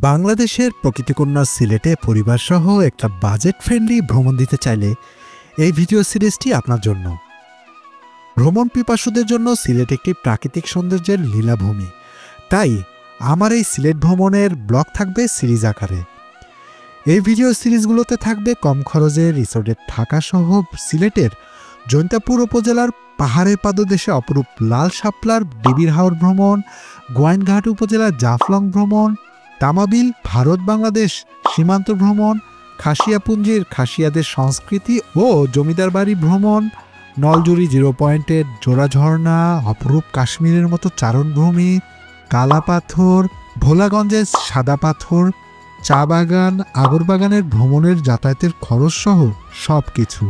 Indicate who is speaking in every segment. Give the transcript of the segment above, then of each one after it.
Speaker 1: বাংলাদেশের প্রকৃতিকন্যা সিলেটে পরিবারসহ একটা বাজেট ফ্রেন্ডলি ভ্রমণ দিতে চাইলে এই ভিডিও সিরিজটি আপনার জন্য। ভ্রমণ পিপাসুদের জন্য সিলেট একটি প্রাকৃতিক সৌন্দর্যের লীলাভূমি, তাই আমার এই সিলেট ভ্রমণের ব্লগ থাকবে সিরিজ আকারে। এই ভিডিও সিরিজগুলোতে থাকবে কম খরচে রিসোর্টে থাকা সহ সিলেটের জৈন্তাপুর উপজেলার পাহাড়ের পাদদেশে অপরূপ লাল শাপলার ডিবির হাওর ভ্রমণ, গোয়াইনঘাট উপজেলার জাফলং ভ্রমণ, তামাবিল ভারত বাংলাদেশ সীমান্ত ভ্রমণ, খাসিয়াপুঞ্জির খাসিয়াদের সংস্কৃতি ও জমিদার বাড়ি ভ্রমণ, নলজুরি 0 পয়েন্টের জোড়া ঝর্ণা, অপরূপ কাশ্মীরের মতো চারণভূমি, কালা পাথর, ভোলাগঞ্জের সাদা পাথর, চা বাগান, আগরবাগানের ভ্রমণের যাতায়াতের খরচ সহ সব কিছু।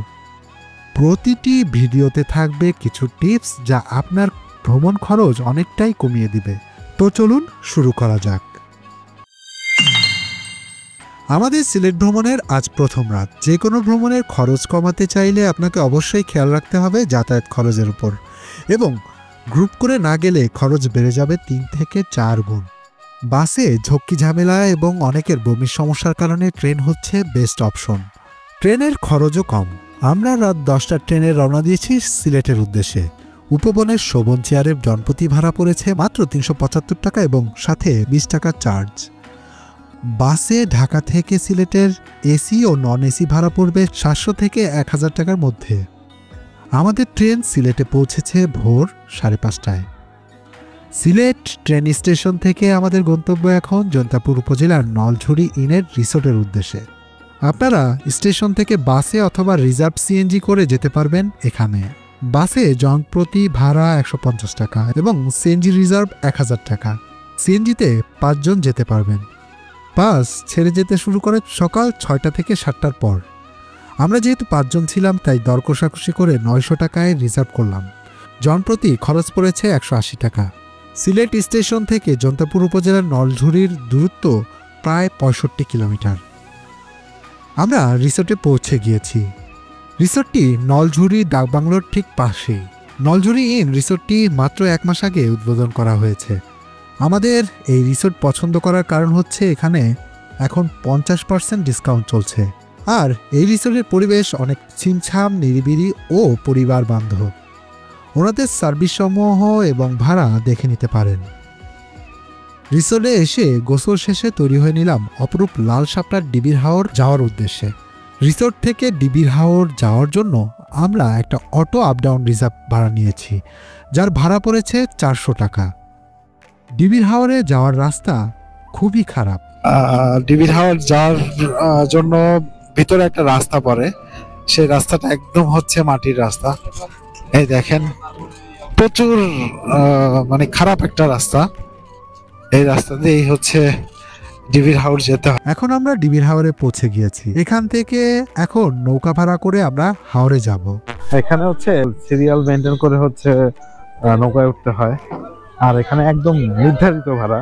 Speaker 1: প্রতিটি ভিডিওতে থাকবে কিছু টিপস যা আপনার ভ্রমণ খরচ অনেকটাই কমিয়ে দিবে। তো চলুন শুরু করা যাক। আমাদের সিলেট ভ্রমণের আজ প্রথম রাত। যে কোনো ভ্রমণের খরচ কমাতে চাইলে আপনাকে অবশ্যই খেয়াল রাখতে হবে যাতায়াত খরচের উপর, এবং গ্রুপ করে না গেলে খরচ বেড়ে যাবে 3 থেকে 4 গুণ। বাসে ঝক্কি ঝামেলা এবং অনেকের বমির সমস্যার কারণে ট্রেন হচ্ছে বেস্ট অপশন। ট্রেনের খরচও কম। আমরা রাত 10টার ট্রেনে রওনা দিয়েছি সিলেটের উদ্দেশ্যে। উপবনের শোভন চেয়ারের জনপ্রতি ভাড়া পড়েছে মাত্র 375 টাকা এবং সাথে 20 টাকা চার্জ। বাসে ঢাকা থেকে সিলেটের এসি ও নন এসি ভাড়া পড়বে 700 থেকে 1000 টাকার মধ্যে। আমাদের ট্রেন সিলেটে পৌঁছেছে ভোর 5:30টায়। সিলেট ট্রেন স্টেশন থেকে আমাদের গন্তব্য এখন জৈন্তাপুর উপজেলার নলঝুরি ইনের রিসোর্টের উদ্দেশ্যে। আপনারা স্টেশন থেকে বাসে অথবা রিজার্ভ সিএনজি করে যেতে পারবেন এখানে। বাসে জনপ্রতি ভাড়া 150 টাকা এবং সিএনজি রিজার্ভ 1000 টাকা। সিএনজিতে 5 জন যেতে পারবেন। বাস ছেড়ে যেতে শুরু করে সকাল 6টা থেকে 7টার পর। আমরা যেহেতু 5 জন ছিলাম তাই দর কষাকষি করে 900 টাকায় রিজার্ভ করলাম। জনপ্রতি খরচ পড়েছে 180 টাকা। সিলেট স্টেশন থেকে জৈন্তাপুর উপজেলার নলঝুরির দূরত্ব প্রায় 65 কিলোমিটার। আমরা রিসোর্টে পৌঁছে গিয়েছি। রিসোর্টটি নলঝুরি ডাকবাংলোর ঠিক পাশেই। নলঝুরি ইন রিসোর্টটি মাত্র 1 মাস আগে উদ্বোধন করা হয়েছে। আমাদের এই রিসোর্ট পছন্দ করার কারণ হচ্ছে এখানে এখন 50% ডিসকাউন্ট চলছে, আর এই রিসোর্টের পরিবেশ অনেক ছিমছাম, নিরিবিলি ও পরিবার বান্ধব। ওনাদের সার্ভিস সমূহ এবং ভাড়া দেখে নিতে পারেন। রিসোর্টে এসে গোসল শেষে তৈরি হয়ে নিলাম অপরূপ লাল শাপলার ডিবির হাওর যাওয়ার উদ্দেশ্যে। রিসোর্ট থেকে ডিবির হাওর যাওয়ার জন্য আমরা একটা অটো আপ ডাউন রিজার্ভ ভাড়া নিয়েছি, যার ভাড়া পড়েছে 400 টাকা। ডিবির হাওরে যাওয়ার রাস্তা খুবই খারাপ।
Speaker 2: ডিবির হাওর যাওয়ার জন্য ভিতরে একটা রাস্তা পড়ে, সেই রাস্তাটা একদম হচ্ছে মাটির রাস্তা। এই দেখেন, প্রচুর মানে খারাপ একটা রাস্তা। এই রাস্তা দিয়েই হচ্ছে ডিবির হাওর যেতে হয়।
Speaker 1: এখন আমরা ডিবির হাওরে পৌঁছে গিয়েছি। এখান থেকে এখন নৌকা ভাড়া করে আমরা হাওরে যাব।
Speaker 2: এখানে হচ্ছে সিরিয়াল মেনটেন করে হচ্ছে নৌকায় উঠতে হয়, আর এখানে একদম নির্ধারিত ভাড়া।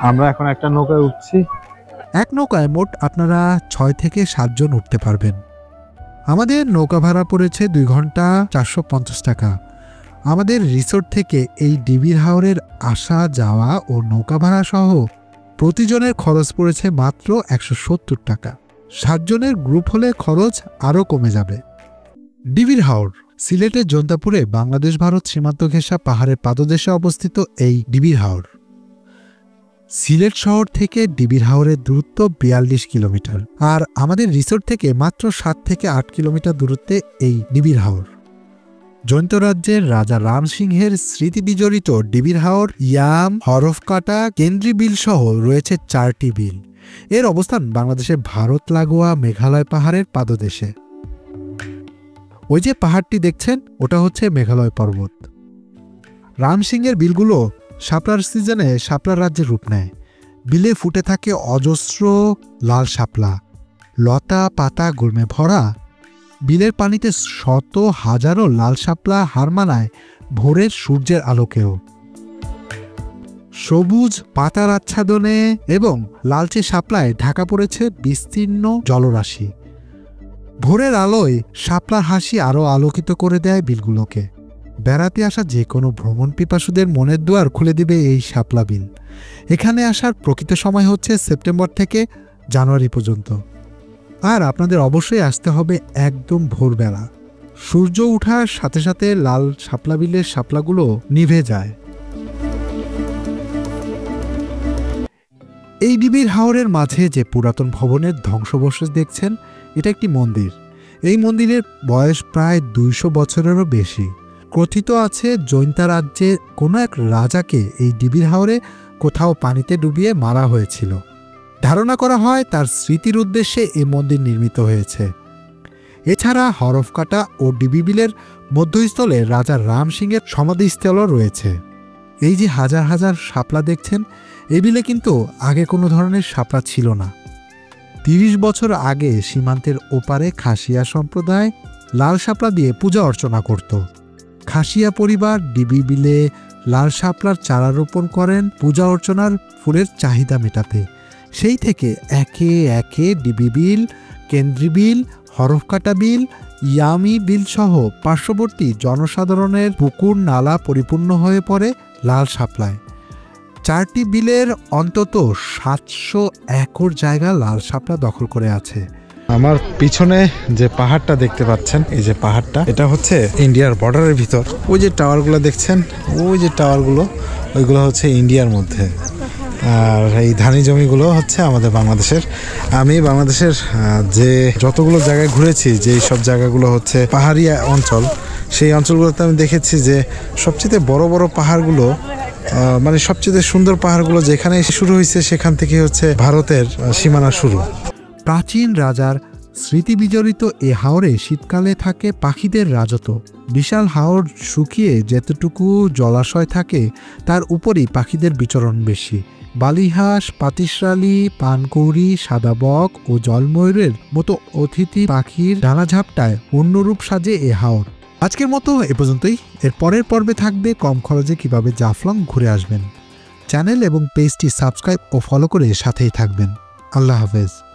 Speaker 2: আমরা এখন একটা নৌকায় উঠছি।
Speaker 1: এক নৌকায় মোট আপনারা 6 থেকে 7 জন উঠতে পারবেন। আমাদের নৌকা ভাড়া পড়েছে 2 ঘন্টা 450 টাকা। আমাদের রিসোর্ট থেকে এই ডিবির হাওরের আসা যাওয়া ও নৌকা ভাড়া সহ প্রতিজনের খরচ পড়েছে মাত্র 170 টাকা। 7 জনের গ্রুপ হলে খরচ আরও কমে যাবে। ডিবির হাওর সিলেটের জৈন্তাপুরে বাংলাদেশ ভারত সীমান্ত ঘেঁষা পাহাড়ের পাদদেশে অবস্থিত এই ডিবির হাওর। সিলেট শহর থেকে ডিবির হাওরের দূরত্ব 42 কিলোমিটার, আর আমাদের রিসোর্ট থেকে মাত্র 7 থেকে 8 কিলোমিটার দূরত্বে এই ডিবির হাওর। জৈন্ত রাজ্যের রাজা রাম সিংহের স্মৃতি বিজড়িত ডিবির হাওর, ইয়াম, হরফকাটা, কেন্দ্রী বিল সহ রয়েছে 4টি বিল। এর অবস্থান বাংলাদেশের ভারত লাগোয়া মেঘালয় পাহাড়ের পাদদেশে। ওই যে পাহাড়টি দেখছেন, ওটা হচ্ছে মেঘালয় পর্বত। রাম সিংহের বিলগুলো শাপলার সিজনে শাপলার রাজ্যের রূপ নেয়। বিলে ফুটে থাকে অজস্র লাল শাপলা, লতা পাতা গুল্মে ভরা। বিলের পানিতে শত হাজারো লাল শাপলা হার মানায় ভোরের সূর্যের আলোকেও। সবুজ পাতার আচ্ছাদনে এবং লালচে শাপলায় ঢাকা পড়েছে বিস্তীর্ণ জলরাশি। ভোরের আলোয় শাপলার হাসি আরও আলোকিত করে দেয় বিলগুলোকে। বেড়াতে আসা যে কোনো ভ্রমণ পিপাসুদের মনের দুয়ার খুলে দিবে এই শাপলা বিল। এখানে আসার প্রকৃত সময় হচ্ছে সেপ্টেম্বর থেকে জানুয়ারি পর্যন্ত। আর আপনাদের অবশ্যই আসতে হবে একদম ভোরবেলা। সূর্য ওঠার সাথে সাথে লাল শাপলা বিলের শাপলাগুলো নিভে যায়। এই ডিবির হাওরের মাঝে যে পুরাতন ভবনের ধ্বংসাবশেষ দেখছেন, এটা একটি মন্দির। এই মন্দিরের বয়স প্রায় 200 বছরেরও বেশি। কথিত আছে জৈন্তা রাজ্যে কোনো এক রাজাকে এই ডিবির হাওরে কোথাও পানিতে ডুবিয়ে মারা হয়েছিল। ধারণা করা হয় তার স্মৃতির উদ্দেশ্যে এই মন্দির নির্মিত হয়েছে। এছাড়া হরফকাটা ও ডিবি বিলের মধ্যস্থলে রাজা রাম সিংয়ের সমাধিস্থলও রয়েছে। এই যে হাজার হাজার শাপলা দেখছেন, এই বিলে কিন্তু আগে কোনো ধরনের শাপলা ছিল না। 30 বছর আগে সীমান্তের ওপারে খাসিয়া সম্প্রদায় লাল শাপলা দিয়ে পূজা অর্চনা করত। খাসিয়া পরিবার ডিবি বিলে লাল শাপলার চারা রোপণ করেন পূজা অর্চনার ফুলের চাহিদা মেটাতে। সেই থেকে একে একে ডিবি বিল, কেন্দ্রী বিল, হরফকাটা বিল, ইয়ামি বিল সহ পার্শ্ববর্তী জনসাধারণের পুকুর নালা পরিপূর্ণ হয়ে পড়ে লাল শাপলায়। 4টি বিলের অন্তত 700 একর জায়গা লাল শাপলা দখল করে আছে।
Speaker 2: আমার পিছনে যে পাহাড়টা দেখতে পাচ্ছেন, এই যে পাহাড়টা, এটা হচ্ছে ইন্ডিয়ার বর্ডারের ভিতর। ওই যে টাওয়ারগুলো দেখছেন, ওই যে টাওয়ারগুলো, ওইগুলো হচ্ছে ইন্ডিয়ার মধ্যে। আর এই ধানি জমিগুলো হচ্ছে আমাদের বাংলাদেশের। আমি বাংলাদেশের যে যতগুলো জায়গায় ঘুরেছি, যেই সব জায়গাগুলো হচ্ছে পাহাড়ি অঞ্চল, সেই অঞ্চলগুলোতে আমি দেখেছি যে সবচেয়ে বড় বড় পাহাড়গুলো, মানে সবচেয়ে সুন্দর পাহাড়গুলো যেখানে শুরু হয়েছে, সেখান থেকে হচ্ছে ভারতের সীমানা শুরু।
Speaker 1: প্রাচীন রাজার স্মৃতি বিজড়িত এ হাওরে শীতকালে থাকে পাখিদের রাজত্ব। বিশাল হাওর শুকিয়ে যেতটুকু জলাশয় থাকে, তার উপরই পাখিদের বিচরণ বেশি। বালিহাঁস, পাতিশরালি, পানকৌড়ি, সাদা বক ও জলময়ূরের মতো অতিথি পাখির ডানাঝাপটায় অন্যরূপ সাজে এ হাওর। আজকের মতো এ পর্যন্তই। এর পরের পর্বে থাকবে কম খরচে কিভাবে জাফলং ঘুরে আসবেন। চ্যানেল এবং পেজটি সাবস্ক্রাইব ও ফলো করে সাথেই থাকবেন। আল্লাহ হাফেজ।